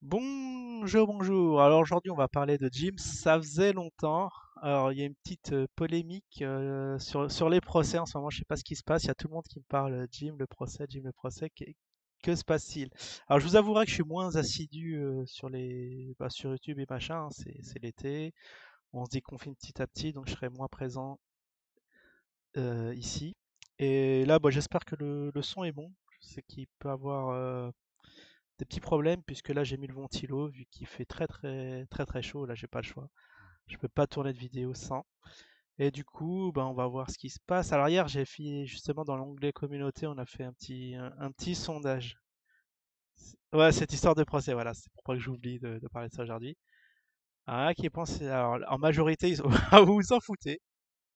Bonjour, bonjour. Alors aujourd'hui, on va parler de Jim. Ça faisait longtemps. Alors, il y a une petite polémique sur les procès en ce moment. Je sais pas ce qui se passe. Il y a tout le monde qui me parle Jim, le procès, Jim, le procès. Que se passe-t-il? Alors, je vous avouerai que je suis moins assidu sur YouTube et machin, hein. C'est l'été. On se déconfine petit à petit, donc je serai moins présent ici. Et là, bah, j'espère que le son est bon. Je sais qu'il peut avoir des petits problèmes puisque là j'ai mis le ventilo vu qu'il fait très très très très chaud. Là j'ai pas le choix. Je peux pas tourner de vidéo sans. Et du coup, ben, on va voir ce qui se passe. Alors hier j'ai fait justement dans l'onglet communauté, on a fait un petit sondage. Ouais, cette histoire de procès, voilà, c'est pour pas que j'oublie de parler de ça aujourd'hui. Ah, qui pense, alors en majorité ils sont... Ah, vous vous en foutez.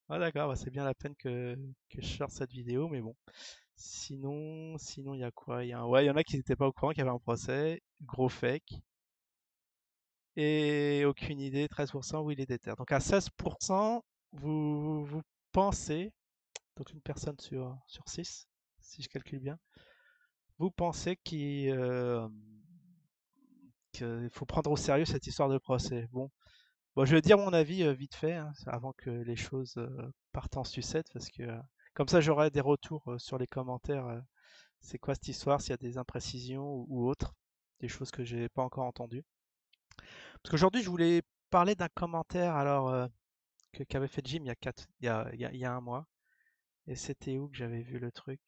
Ah d'accord, bah, c'est bien la peine que je sorte cette vidéo, mais bon. Sinon il y a quoi? Ouais, il y en a qui n'étaient pas au courant qu'il y avait un procès, gros fake. Et aucune idée, 13% où il est déter. Donc à 16%, vous pensez, donc une personne sur 6, si je calcule bien, vous pensez qu'il faut prendre au sérieux cette histoire de procès. Bon, je vais dire mon avis vite fait, hein, avant que les choses partent en sucette, parce que comme ça j'aurai des retours sur les commentaires. C'est quoi cette histoire, s'il y a des imprécisions ou autres, des choses que j'ai pas encore entendues. Parce qu'aujourd'hui, je voulais parler d'un commentaire qu'avait fait Jim il y a, il y a un mois. Et c'était où que j'avais vu le truc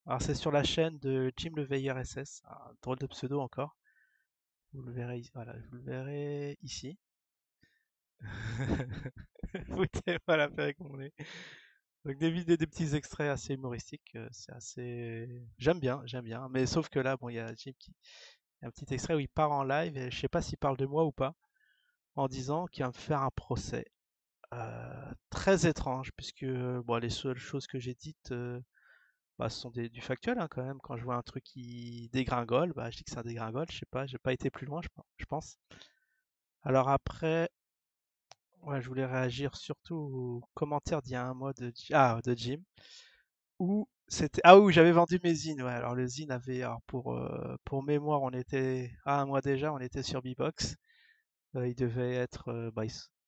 Alors, c'est sur la chaîne de Jim le Veilleur SS. Un drôle de pseudo encore. Vous le verrez, voilà, vous le verrez ici. Foutez pas la paix avec mon nez. Donc des vidéos, des petits extraits assez humoristiques. C'est assez. J'aime bien. Mais sauf que là, bon, il y a Jim qui. Il y a un petit extrait où il part en live. Et je sais pas s'il parle de moi ou pas. En disant qu'il va me faire un procès. Très étrange, puisque bon, les seules choses que j'ai dites bah, ce sont du factuel hein, quand même. Quand je vois un truc qui dégringole, bah, je dis que ça dégringole. Je sais pas, j'ai pas été plus loin, je pense. Alors après, ouais, je voulais réagir surtout aux commentaires d'il y a un mois de Jim, où c'était où j'avais vendu mes zines. Ouais, alors le zine avait, alors pour mémoire, on était un mois déjà, on était sur Bbox. Il devait être,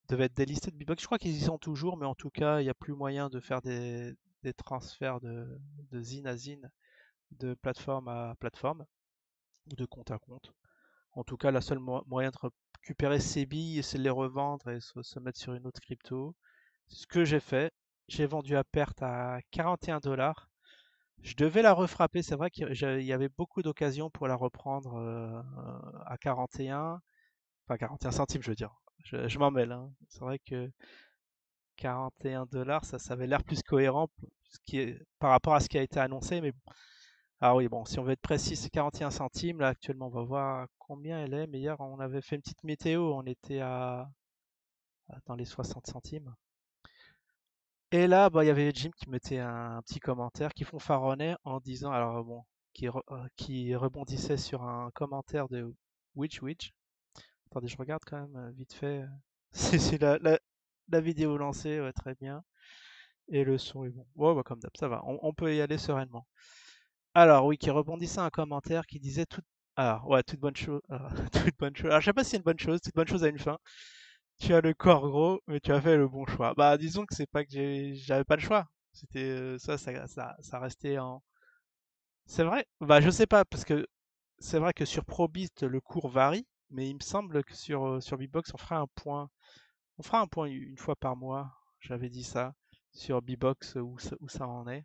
devait être délisté de Bbox. Je crois qu'ils y sont toujours, mais en tout cas, il n'y a plus moyen de faire des transferts de zine à zine, de plateforme à plateforme, ou de compte à compte. En tout cas, la seule moyen de récupérer ces billes, c'est de les revendre et se mettre sur une autre crypto. C'est ce que j'ai fait. J'ai vendu à perte à 41 $. Je devais la refrapper. C'est vrai qu'il y avait beaucoup d'occasions pour la reprendre à 41, enfin 41 centimes, je veux dire. Je m'en mêle, hein. C'est vrai que 41 $, ça avait l'air plus cohérent par rapport à ce qui a été annoncé. Mais bon. Ah oui, bon, si on veut être précis, c'est 41 centimes. Là, actuellement, on va voir combien elle est. Mais hier, on avait fait une petite météo. On était dans les 60 centimes. Et là, bah, il y avait Jim qui mettait un petit commentaire qui fanfaronnait en disant, alors bon, qui rebondissait sur un commentaire de Witch. Attendez, je regarde quand même vite fait. C'est la vidéo lancée, ouais, très bien. Et le son est bon. Ouais, bah, comme d'hab, ça va. On peut y aller sereinement. Alors, oui, qui rebondissait à un commentaire qui disait tout. Alors, ouais, toute bonne chose. Toute bonne chose. Alors, je sais pas si c'est une bonne chose. Toute bonne chose a une fin. Tu as le corps gros, mais tu as fait le bon choix. Bah, disons que c'est pas que j'avais pas le choix. C'était ça restait en. C'est vrai? Bah, je sais pas, parce que c'est vrai que sur Probist, le cours varie, mais il me semble que sur Bbox, on fera un point. On fera un point une fois par mois. J'avais dit ça sur Bbox où ça en est.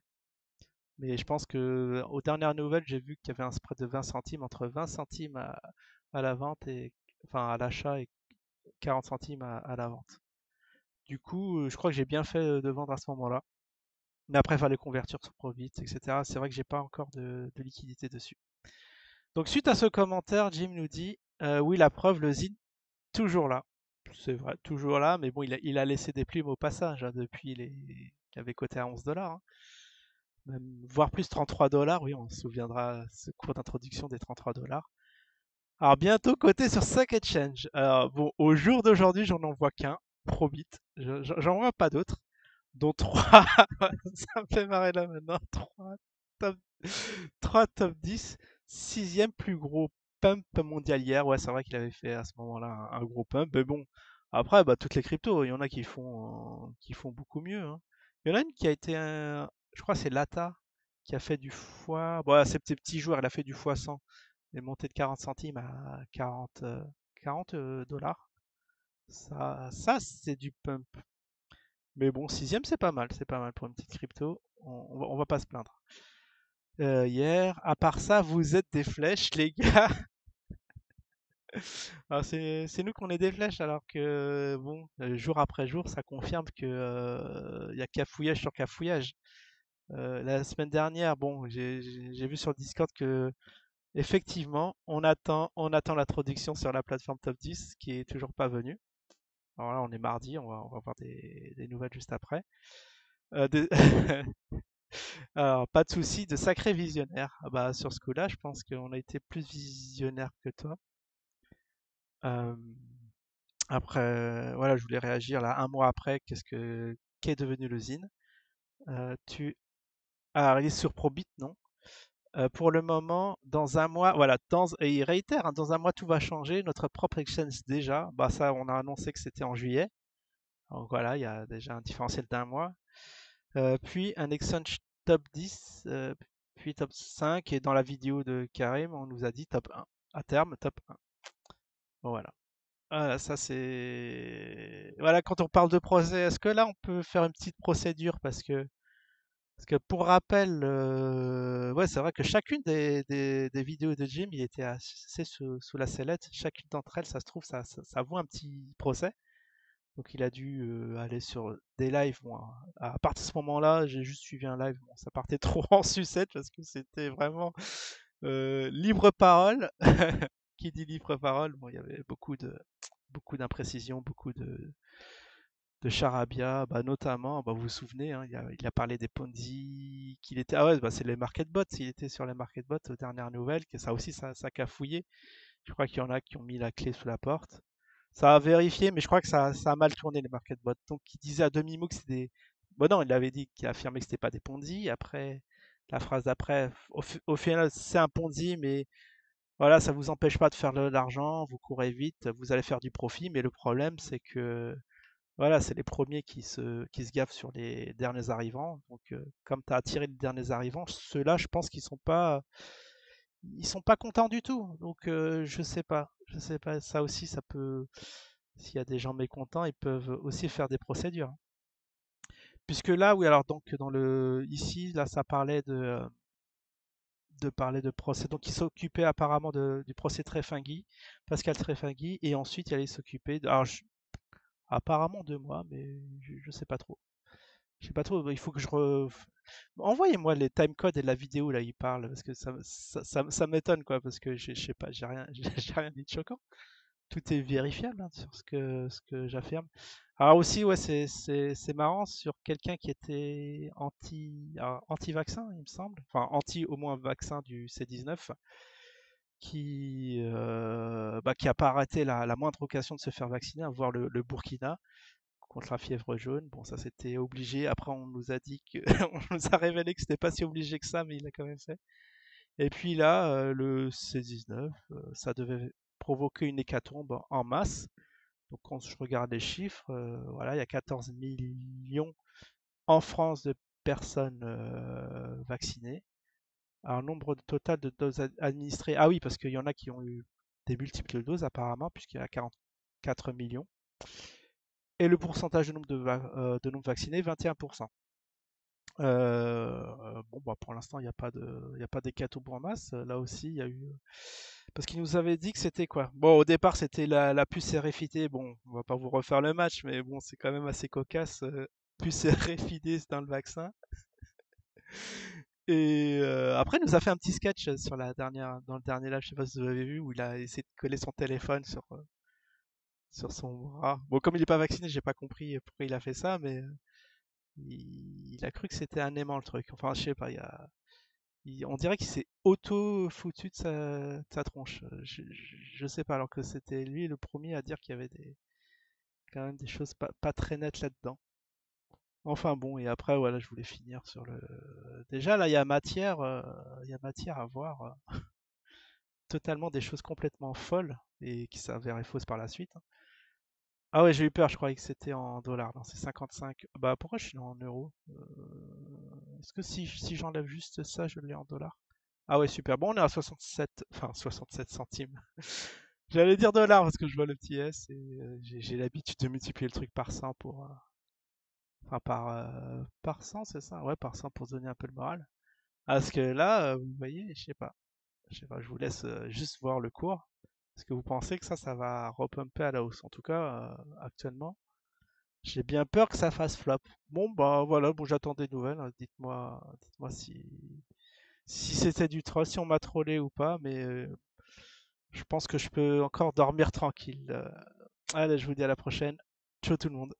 Mais je pense que aux dernières nouvelles, j'ai vu qu'il y avait un spread de 20 centimes, entre 20 centimes à la vente et enfin à l'achat et 40 centimes à la vente. Du coup, je crois que j'ai bien fait de vendre à ce moment-là. Mais après, il fallait convertir sur Probit, etc. C'est vrai que j'ai pas encore de liquidité dessus. Donc suite à ce commentaire, Jim nous dit oui, la preuve, le zine toujours là. C'est vrai, toujours là, mais bon, il a laissé des plumes au passage hein, depuis qu'il avait coté à 11 $. Hein. Même, voire plus 33 $. Oui, on se souviendra ce cours d'introduction des 33 $. Alors bientôt coté sur Stock Exchange. Alors bon, au jour d'aujourd'hui, j'en envoie qu'un, Probit. J'en vois pas d'autres, dont trois. Ça me fait marrer là maintenant. Top, 3 top 10. Sixième plus gros. pump mondial hier. Ouais, c'est vrai qu'il avait fait à ce moment-là un gros pump. Mais bon, après, bah, toutes les cryptos, il y en a qui font beaucoup mieux, hein. Il y en a une qui a été, je crois, que c'est Lata qui a fait du fois. Bon, c'est petit petit joueur, elle a fait du fois 100. Elle est montée de 40 centimes à 40 dollars. Ça c'est du pump. Mais bon, sixième, c'est pas mal pour une petite crypto. On va pas se plaindre. Hier, à part ça, vous êtes des flèches, les gars. Alors c'est nous qu'on est des flèches, alors que bon, jour après jour, ça confirme que y a cafouillage sur cafouillage. La semaine dernière, bon, j'ai vu sur le Discord que effectivement, on attend la traduction sur la plateforme Top 10, qui est toujours pas venue. Alors là, on est mardi, on va voir des nouvelles juste après. De- Alors, pas de souci, de sacrés visionnaires. Ah bah, sur ce coup-là, je pense qu'on a été plus visionnaire que toi. Euh, Après, voilà, je voulais réagir là un mois après. Qu'est devenu le Zine? Tu il est sur Probit, non? Pour le moment, dans un mois, voilà, et il réitère, hein, dans un mois tout va changer. Notre propre exchange déjà, bah ça, on a annoncé que c'était en juillet. Donc voilà, il y a déjà un différentiel d'un mois. Puis un exchange top 10, puis top 5, et dans la vidéo de Karim, on nous a dit top 1. À terme, top 1. Bon, voilà. Voilà, ça c'est. Voilà, quand on parle de procès, est-ce que là on peut faire une petite procédure parce que pour rappel, ouais, c'est vrai que chacune des vidéos de Jim, il était assez sous la sellette. Chacune d'entre elles, ça se trouve, ça vaut un petit procès. Donc il a dû aller sur des lives. Moi, à partir de ce moment-là, j'ai juste suivi un live. Bon, ça partait trop en sucette parce que c'était vraiment libre parole. Qui dit libre parole, bon, il y avait beaucoup d'imprécisions, beaucoup de charabia, bah, notamment, bah, vous vous souvenez, hein, il a parlé des Ponzi, qu'il était, ah ouais, bah, c'est les market bots, il était sur les market bots aux dernières nouvelles, que ça aussi, ça cafouillé. Je crois qu'il y en a qui ont mis la clé sous la porte. Ça a vérifié, mais je crois que ça a mal tourné les market bots. Donc, il disait à demi-mot que c'était des. Bon, non, il avait dit qu'il affirmait que c'était pas des Ponzi. Après, la phrase d'après, au final, c'est un Ponzi, mais voilà, ça vous empêche pas de faire de l'argent, vous courez vite, vous allez faire du profit, mais le problème, c'est que voilà, c'est les premiers qui se gavent sur les derniers arrivants. Donc, comme tu as attiré les derniers arrivants, ceux-là, je pense ils sont pas contents du tout. Donc, je sais pas. Ça aussi, ça peut, s'il y a des gens mécontents, ils peuvent aussi faire des procédures. Puisque là, oui, alors donc ici, là, ça parlait de parler de procès. Donc, il s'occupait apparemment du procès Trefingui, Pascal Trefingui, et ensuite, il allait s'occuper. Alors, apparemment 2 mois, mais je sais pas trop. Je sais pas trop, il faut que envoyez-moi les timecodes et la vidéo là, il parle, parce que ça m'étonne quoi, parce que je sais pas, j'ai rien, j'ai rien dit de choquant. Tout est vérifiable hein, sur ce que j'affirme. Alors aussi, ouais, c'est marrant sur quelqu'un qui était anti-vaccin, il me semble, enfin anti au moins vaccin du C19, qui a pas arrêté la moindre occasion de se faire vacciner, à voir le Burkina contre la fièvre jaune. Bon, ça c'était obligé. Après, on nous a dit que, on nous a révélé que c'était pas si obligé que ça, mais il a quand même fait. Et puis là, le C19, ça devait provoquer une hécatombe en masse. Donc quand je regarde les chiffres, voilà, il y a 14 millions en France de personnes vaccinées. Alors, nombre total de doses administrées. Ah oui, parce qu'il y en a qui ont eu des multiples doses apparemment, puisqu'il y a 44 millions. Et le pourcentage de nombre vaccinés, 21%. Bon, bah, pour l'instant, il y a pas d'hécatombe en masse. Là aussi, il y a eu. Parce qu'il nous avait dit que c'était quoi? Bon, au départ, c'était la puce RFID. Bon, on va pas vous refaire le match, mais bon, c'est quand même assez cocasse. Puce RFID, c'est dans le vaccin. Et après, il nous a fait un petit sketch dans le dernier live, je sais pas si vous avez vu, où il a essayé de coller son téléphone sur son bras. Bon, comme il n'est pas vacciné, j'ai pas compris pourquoi il a fait ça, mais il a cru que c'était un aimant le truc. Enfin, je sais pas, on dirait qu'il s'est auto foutu de sa tronche. Je sais pas, alors que c'était lui le premier à dire qu'il y avait quand même des choses pas très nettes là-dedans. Enfin bon, et après, voilà, je voulais finir sur le. Déjà, là, il y a matière à voir. totalement des choses complètement folles et qui s'avéraient fausses par la suite, hein. Ah ouais, j'ai eu peur, je croyais que c'était en dollars. Non, c'est 55. Bah pourquoi je suis en euros? Est-ce que si j'enlève juste ça, je l'ai en dollars? Ah ouais, super. Bon, on est à 67, enfin 67 centimes. J'allais dire dollars parce que je vois le petit S et j'ai l'habitude de multiplier le truc par 100 pour, enfin par 100, c'est ça? Ouais, par 100 pour se donner un peu le moral. Parce que là, vous voyez, je sais pas. Je sais pas, je vous laisse juste voir le cours. Est-ce que vous pensez que ça va repumper à la hausse? En tout cas, actuellement, j'ai bien peur que ça fasse flop. Bon, bah voilà, bon, j'attends des nouvelles, hein. Dites-moi si c'était du troll, si on m'a trollé ou pas, mais je pense que je peux encore dormir tranquille. Allez, je vous dis à la prochaine. Ciao tout le monde.